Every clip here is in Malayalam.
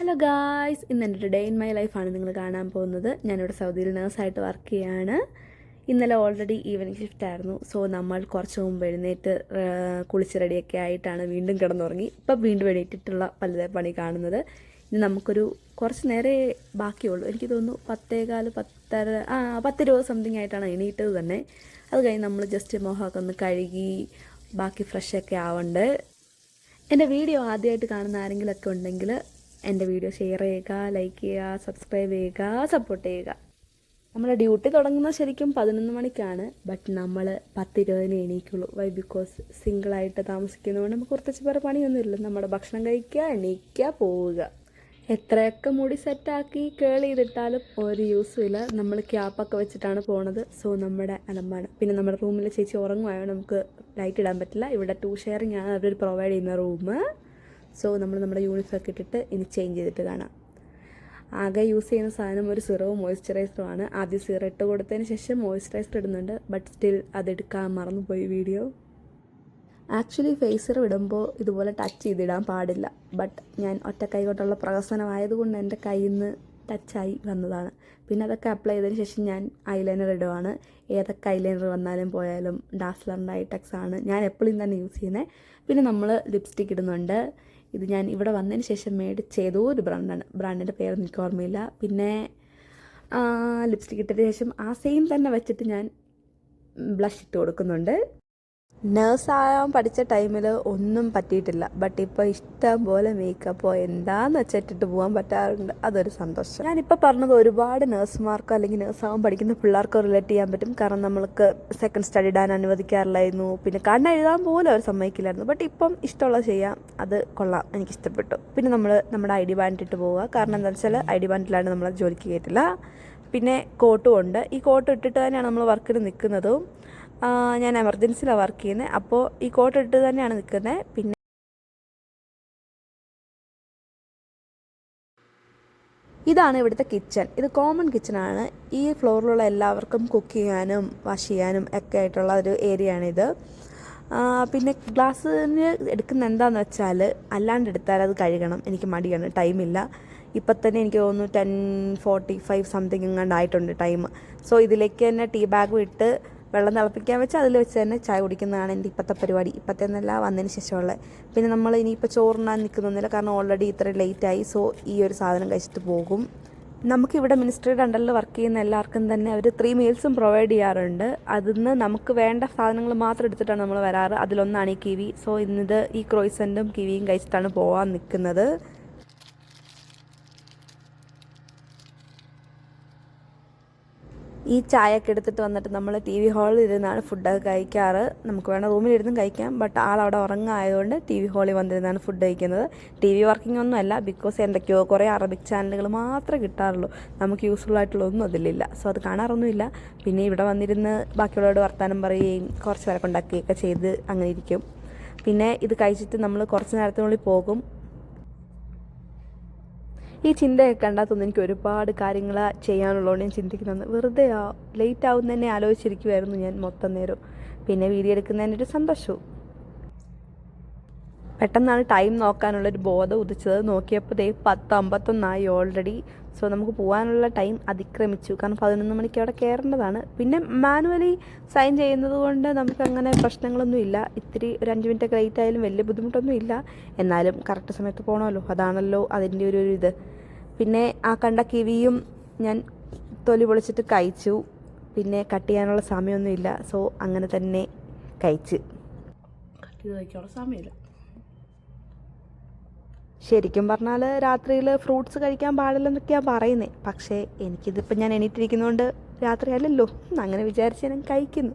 ഹലോ ഗായ്സ്, ഇന്ന് എൻ്റെ ഡേ ഇൻ മൈ ലൈഫാണ് നിങ്ങൾ കാണാൻ പോകുന്നത്. ഞാനിവിടെ സൗദിയിൽ നേഴ്സായിട്ട് വർക്ക് ചെയ്യാണ്. ഇന്നലെ ഓൾറെഡി ഈവനിങ് ഷിഫ്റ്റ് ആയിരുന്നു. സോ നമ്മൾ കുറച്ച് മുമ്പ് എഴുന്നേറ്റ് കുളിച്ച് റെഡിയൊക്കെ ആയിട്ടാണ് വീണ്ടും കിടന്നുറങ്ങി. ഇപ്പം വീണ്ടും എണീറ്റിട്ടുള്ള പല പണി കാണുന്നത്. ഇനി നമുക്കൊരു കുറച്ച് നേരെ ബാക്കിയുള്ളൂ. എനിക്ക് തോന്നുന്നു 10:15 10:20 സംതിങ് ആയിട്ടാണ് എണീറ്റത് തന്നെ. അത് കഴിഞ്ഞ് നമ്മൾ ജസ്റ്റ് മുഖമൊക്കെ ഒന്ന് കഴുകി ബാക്കി ഫ്രഷൊക്കെ ആവണ്ട്. എൻ്റെ വീഡിയോ ആദ്യമായിട്ട് കാണുന്ന ആരെങ്കിലുമൊക്കെ ഉണ്ടെങ്കിൽ എൻ്റെ വീഡിയോ ഷെയർ ചെയ്യുക, ലൈക്ക് ചെയ്യുക, സബ്സ്ക്രൈബ് ചെയ്യുക, സപ്പോർട്ട് ചെയ്യുക. നമ്മുടെ ഡ്യൂട്ടി തുടങ്ങുന്നത് ശരിക്കും 11 മണിക്കാണ്. ബട്ട് നമ്മൾ 10:20 എണീക്കുള്ളൂ. വൈ? ബിക്കോസ് സിംഗിളായിട്ട് താമസിക്കുന്നതുകൊണ്ട് നമുക്ക് കുറച്ച് പേരെ പണിയൊന്നുമില്ല. നമ്മുടെ ഭക്ഷണം കഴിക്കുക, എണീക്കുക, പോവുക. എത്രയൊക്കെ മുടി സെറ്റാക്കി കേൾ ചെയ്തിട്ടാലും ഒരു യൂസും ഇല്ല. നമ്മൾ ക്യാപ്പൊക്കെ വെച്ചിട്ടാണ് പോണത്. സോ നമ്മുടെ അലമ്പാണ്. പിന്നെ നമ്മുടെ റൂമിൽ ചേച്ചി ഉറങ്ങുവായതുകൊണ്ട് നമുക്ക് ലൈറ്റ് ഇടാൻ പറ്റില്ല. ഇവിടെ 2 ഷെയറിംഗ് ആണ് അവർ പ്രൊവൈഡ് ചെയ്യുന്ന റൂം. സോ നമ്മൾ നമ്മുടെ യൂണിഫോം ഇട്ടിട്ട് ഇനി ചേഞ്ച് ചെയ്തിട്ട് കാണാം. ആകെ യൂസ് ചെയ്യുന്ന സാധനം ഒരു സിറവും മോയ്സ്ചറൈസറും ആണ്. ആദ്യം സിറം ഇട്ട് കൊടുത്തതിന് ശേഷം മോയ്സ്ചറൈസർ ഇടുന്നുണ്ട്. ബട്ട് സ്റ്റിൽ അതെടുക്കാൻ മറന്നുപോയി വീഡിയോ. ആക്ച്വലി ഫേസ് സിറം ഇടുമ്പോൾ ഇതുപോലെ ടച്ച് ചെയ്തിടാൻ പാടില്ല. ബട്ട് ഞാൻ ഒറ്റ കൈ കൊണ്ടുള്ള പ്രഹസനമായതുകൊണ്ട് എൻ്റെ കയ്യിൽ നിന്ന് ടച്ചായി വന്നതാണ്. പിന്നെ അതൊക്കെ അപ്ലൈ ചെയ്തതിന് ശേഷം ഞാൻ ഐലൈനർ ഇടുവാണ്. ഏതൊക്കെ ഐലൈനർ വന്നാലും പോയാലും ഡാസ്ലറിൻ്റെ ഐടെക്സ് ആണ് ഞാൻ എപ്പോഴും തന്നെ യൂസ് ചെയ്യുന്നത്. പിന്നെ നമ്മൾ ലിപ്സ്റ്റിക് ഇടുന്നുണ്ട്. ഇത് ഞാൻ ഇവിടെ വന്നതിന് ശേഷം മേടിച്ച ഏതോ ഒരു ബ്രാൻഡാണ്. ബ്രാൻഡിൻ്റെ പേര് എനിക്ക് ഓർമ്മയില്ല. പിന്നെ ലിപ്സ്റ്റിക് ഇട്ടതിന് ശേഷം ആ സെയിം തന്നെ വെച്ചിട്ട് ഞാൻ ബ്ലഷ് ഇട്ട് കൊടുക്കുന്നുണ്ട്. നേഴ്സാകാൻ പഠിച്ച ടൈമിൽ ഒന്നും പറ്റിയിട്ടില്ല. ബട്ട് ഇപ്പോൾ ഇഷ്ടം പോലെ മേക്കപ്പോ എന്താന്ന് വെച്ചിട്ടിട്ട് പോകാൻ പറ്റാറുണ്ട്. അതൊരു സന്തോഷം. ഞാനിപ്പോൾ പറഞ്ഞത് ഒരുപാട് നേഴ്സുമാർക്കോ അല്ലെങ്കിൽ നേഴ്സാകാൻ പഠിക്കുന്ന പിള്ളേർക്കോ റിലേറ്റ് ചെയ്യാൻ പറ്റും. കാരണം നമ്മൾക്ക് സെക്കൻഡ് സ്റ്റഡി ഇടാൻ അനുവദിക്കാറില്ലായിരുന്നു. പിന്നെ കണ്ണെഴുതാൻ പോലും അവർ സമ്മതിക്കില്ലായിരുന്നു. ബട്ട് ഇപ്പം ഇഷ്ടമുള്ളത് ചെയ്യാം. അത് കൊള്ളാം, എനിക്കിഷ്ടപ്പെട്ടു. പിന്നെ നമ്മൾ നമ്മുടെ ID ബാൻഡ് ഇട്ട് പോവുക. കാരണം എന്താണെന്ന് വെച്ചാൽ ID ബാൻഡിലാണ് നമ്മൾ ജോലിക്ക് കയറ്റില്ല. പിന്നെ കോട്ടും ഉണ്ട്. ഈ കോട്ട് ഇട്ടിട്ട് തന്നെയാണ് നമ്മൾ വർക്കിന് നിൽക്കുന്നതും. ഞാൻ എമർജൻസിയിലാണ് വർക്ക് ചെയ്യുന്നത്. അപ്പോൾ ഈ കോട്ട് ഇട്ട് തന്നെയാണ് നിൽക്കുന്നത്. പിന്നെ ഇതാണ് ഇവിടുത്തെ കിച്ചൺ. ഇത് കോമൺ കിച്ചണാണ്. ഈ ഫ്ലോറിലുള്ള എല്ലാവർക്കും കുക്ക് ചെയ്യാനും വാഷ് ചെയ്യാനും ഒക്കെ ആയിട്ടുള്ള ഒരു ഏരിയ ആണിത്. പിന്നെ ഗ്ലാസ്സിന് എടുക്കുന്ന എന്താണെന്ന് വെച്ചാൽ അല്ലാണ്ട് എടുത്താൽ അത് കഴുകണം. എനിക്ക് മടിയാണ്, ടൈമില്ല. ഇപ്പം തന്നെ എനിക്ക് തോന്നുന്നു 10:45 സംതിങ് എങ്ങാണ്ടായിട്ടുണ്ട് ടൈം. സോ ഇതിലേക്ക് തന്നെ ടീ ബാഗും ഇട്ട് വെള്ളം തിളപ്പിക്കാൻ വെച്ച് അതിൽ വെച്ച് തന്നെ ചായ കുടിക്കുന്നതാണ് എൻ്റെ ഇപ്പോഴത്തെ പരിപാടി. ഇപ്പോഴത്തെ എന്നല്ല, വന്നതിന് ശേഷമുള്ളത്. പിന്നെ നമ്മൾ ഇനിയിപ്പോൾ ചോറിനാൻ നിൽക്കുന്നൊന്നുമില്ല. കാരണം ഓൾറെഡി ഇത്ര ലേറ്റായി. സോ ഈ ഒരു സാധനം കഴിച്ചിട്ട് പോകും. നമുക്കിവിടെ മിനിസ്ട്രിയുടെ അണ്ടറിൽ വർക്ക് ചെയ്യുന്ന എല്ലാവർക്കും തന്നെ അവർ 3 മീൽസും പ്രൊവൈഡ് ചെയ്യാറുണ്ട്. അതിന്ന് നമുക്ക് വേണ്ട സാധനങ്ങൾ മാത്രം എടുത്തിട്ടാണ് നമ്മൾ വരാറ്. അതിലൊന്നാണ് ഈ കിവി. സോ ഇന്നത് ഈ ക്രോയ്സൻറ്റും കിവിയും കഴിച്ചിട്ടാണ് പോകാൻ നിൽക്കുന്നത്. ഈ ചായയൊക്കെ എടുത്തിട്ട് വന്നിട്ട് നമ്മൾ TV ഹാളിൽ ഇരുന്നാണ് ഫുഡൊക്കെ കഴിക്കാറ്. നമുക്ക് വേണം റൂമിലിരുന്നും കഴിക്കാം. ബട്ട് ആളവിടെ ഉറങ്ങായതുകൊണ്ട് TV ഹാളിൽ വന്നിരുന്നാണ് ഫുഡ് കഴിക്കുന്നത്. TV വർക്കിംഗ് ഒന്നും അല്ല. ബിക്കോസ് എന്തൊക്കെയോ കുറേ അറബിക് ചാനലുകൾ മാത്രമേ കിട്ടാറുള്ളൂ. നമുക്ക് യൂസ്ഫുൾ ആയിട്ടുള്ളതൊന്നും അതിലില്ല. സോ അത് കാണാറൊന്നുമില്ല. പിന്നെ ഇവിടെ വന്നിരുന്ന് ബാക്കിയുള്ളവരോട് വർത്താനം പറയുകയും കുറച്ച് പേരൊക്കെ ഉണ്ടാക്കുകയൊക്കെ ചെയ്ത് അങ്ങനെ ഇരിക്കും. പിന്നെ ഇത് കഴിച്ചിട്ട് നമ്മൾ കുറച്ച് നേരത്തിനുള്ളിൽ പോകും. ഈ ചിന്തയൊക്കെ കണ്ടാൽ തോന്നുന്നു എനിക്ക് ഒരുപാട് കാര്യങ്ങൾ ചെയ്യാനുള്ളതുകൊണ്ട് ഞാൻ ചിന്തിക്കുന്നത്. വെറുതെ ലേറ്റ് ആവുന്നതന്നെ ആലോചിച്ചിരിക്കുമായിരുന്നു ഞാൻ മൊത്തം നേരം. പിന്നെ വീഡിയോ എടുക്കുന്നതിൻ്റെ ഒരു സന്തോഷവും. പെട്ടെന്നാണ് ടൈം നോക്കാനുള്ളൊരു ബോധം ഉദിച്ചത്. നോക്കിയപ്പോൾ 10:51 ഓൾറെഡി. സോ നമുക്ക് പോകാനുള്ള ടൈം അതിക്രമിച്ചു. കാരണം 11 മണിക്ക് അവിടെ കയറേണ്ടതാണ്. പിന്നെ മാനുവലി സൈൻ ചെയ്യുന്നത് കൊണ്ട് നമുക്കങ്ങനെ പ്രശ്നങ്ങളൊന്നും ഇല്ല. ഇത്തിരി ഒരു 5 മിനിറ്റൊക്കെ ലേറ്റ് ആയാലും വലിയ ബുദ്ധിമുട്ടൊന്നും ഇല്ല. എന്നാലും കറക്റ്റ് സമയത്ത് പോകണമല്ലോ, അതാണല്ലോ അതിൻ്റെ ഒരു ഇത്. പിന്നെ ആ കണ്ട കിവിയും ഞാൻ തൊലി പൊളിച്ചിട്ട് കഴിച്ചു. പിന്നെ കട്ട് ചെയ്യാനുള്ള സമയമൊന്നുമില്ല. സോ അങ്ങനെ തന്നെ കട്ട് ചെയ്ത് കഴിക്കാനുള്ള സമയമില്ല. ശരിക്കും പറഞ്ഞാൽ രാത്രിയിൽ ഫ്രൂട്ട്സ് കഴിക്കാൻ പാടില്ലെന്നൊക്കെയാണ് പറയുന്നത്. പക്ഷേ എനിക്കിതിപ്പോൾ ഞാൻ എണീറ്റിരിക്കുന്നതുകൊണ്ട് രാത്രി അല്ലല്ലോ, അങ്ങനെ വിചാരിച്ച് ഞാൻ കഴിക്കുന്നു.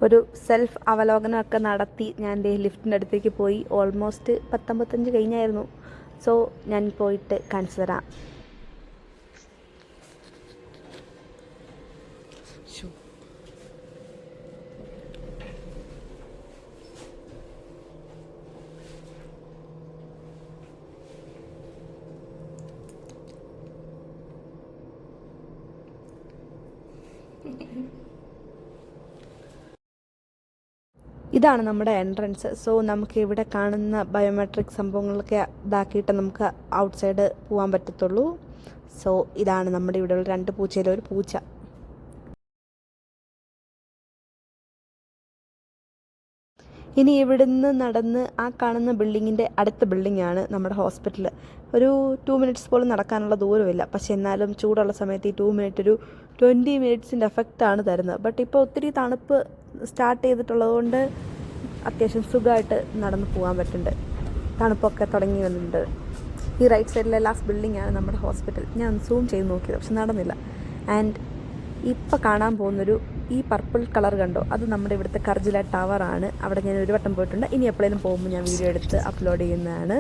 ഒരു സെൽഫ് അവലോകനമൊക്കെ നടത്തി ഞാൻ എൻ്റെ ലിഫ്റ്റിൻ്റെ അടുത്തേക്ക് പോയി. ഓൾമോസ്റ്റ് 10:55 കഴിഞ്ഞായിരുന്നു. സോ ഞാൻ പോയിട്ട് കാണിച്ചു തരാം. ഇതാണ് നമ്മുടെ എൻട്രൻസ്. സോ നമുക്ക് ഇവിടെ കാണുന്ന ബയോമെട്രിക് സംഭവങ്ങളൊക്കെ ഇതാക്കിയിട്ട് നമുക്ക് ഔട്ട് സൈഡ് പോകാൻ പറ്റത്തുള്ളൂ. സോ ഇതാണ് നമ്മുടെ ഇവിടെയുള്ള 2 പൂച്ചയിലെ ഒരു പൂച്ച. ഇനി ഇവിടുന്ന് നടന്ന് ആ കാണുന്ന ബിൽഡിങ്ങിൻ്റെ അടുത്ത ബിൽഡിങ്ങാണ് നമ്മുടെ ഹോസ്പിറ്റൽ. ഒരു 2 മിനിറ്റ്സ് പോലും നടക്കാനുള്ള ദൂരമില്ല. പക്ഷെ എന്നാലും ചൂടുള്ള സമയത്ത് ഈ 2 മിനിറ്റ് ഒരു 20 മിനിറ്റ്സിൻ്റെ എഫക്റ്റാണ് തരുന്നത്. ബട്ട് ഇപ്പോൾ ഒത്തിരി തണുപ്പ് സ്റ്റാർട്ട് ചെയ്തിട്ടുള്ളത് കൊണ്ട് അത്യാവശ്യം സുഖമായിട്ട് നടന്ന് പോകാൻ പറ്റുന്നുണ്ട്. തണുപ്പൊക്കെ തുടങ്ങി വന്നിട്ടുണ്ട്. ഈ റൈറ്റ് സൈഡിലെ ലാസ്റ്റ് ബിൽഡിങ്ങാണ് നമ്മുടെ ഹോസ്പിറ്റൽ. ഞാൻ സൂം ചെയ്ത് നോക്കിയത് പക്ഷെ നടന്നില്ല. ആൻഡ് ഇപ്പോൾ കാണാൻ പോകുന്നൊരു ഈ പർപ്പിൾ കളർ കണ്ടോ, അത് നമ്മുടെ ഇവിടുത്തെ കർജില ടവറാണ്. അവിടെ ഞാൻ ഒരു വട്ടം പോയിട്ടുണ്ട്. ഇനി എപ്പോഴേലും പോകുമ്പോൾ ഞാൻ വീഡിയോ എടുത്ത് അപ്ലോഡ് ചെയ്യുന്നതാണ്.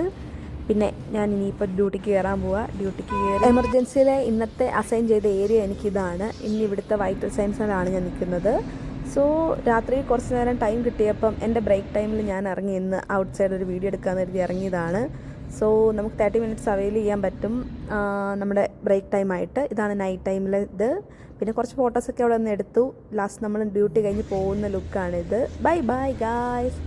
പിന്നെ ഞാൻ ഇനിയിപ്പോൾ ഡ്യൂട്ടിക്ക് കയറാൻ പോവുക. ഡ്യൂട്ടിക്ക് കയറി എമർജൻസിയിലെ ഇന്നത്തെ അസൈൻ ചെയ്ത ഏരിയ എനിക്കിതാണ്. ഇനി ഇവിടുത്തെ വൈറ്റൽ സയൻസിലാണ് ഞാൻ നിൽക്കുന്നത്. സോ രാത്രി കുറച്ച് നേരം ടൈം കിട്ടിയപ്പം എൻ്റെ ബ്രേക്ക് ടൈമിൽ ഞാൻ ഇറങ്ങി ഇന്ന് ഔട്ട് സൈഡ് ഒരു വീഡിയോ എടുക്കാമെന്ന് കരുതി ഇറങ്ങിയതാണ്. സോ നമുക്ക് 30 മിനിറ്റ്സ് അവൈൽ ചെയ്യാൻ പറ്റും നമ്മുടെ ബ്രേക്ക് ടൈമായിട്ട്. ഇതാണ് നൈറ്റ് ടൈമിൽ ഇത്. പിന്നെ കുറച്ച് ഫോട്ടോസൊക്കെ അവിടെ നിന്ന് എടുത്തു. ലാസ്റ്റ് നമ്മൾ ഡ്യൂട്ടി കഴിഞ്ഞ് പോകുന്ന ലുക്കാണിത്. Bye bye guys.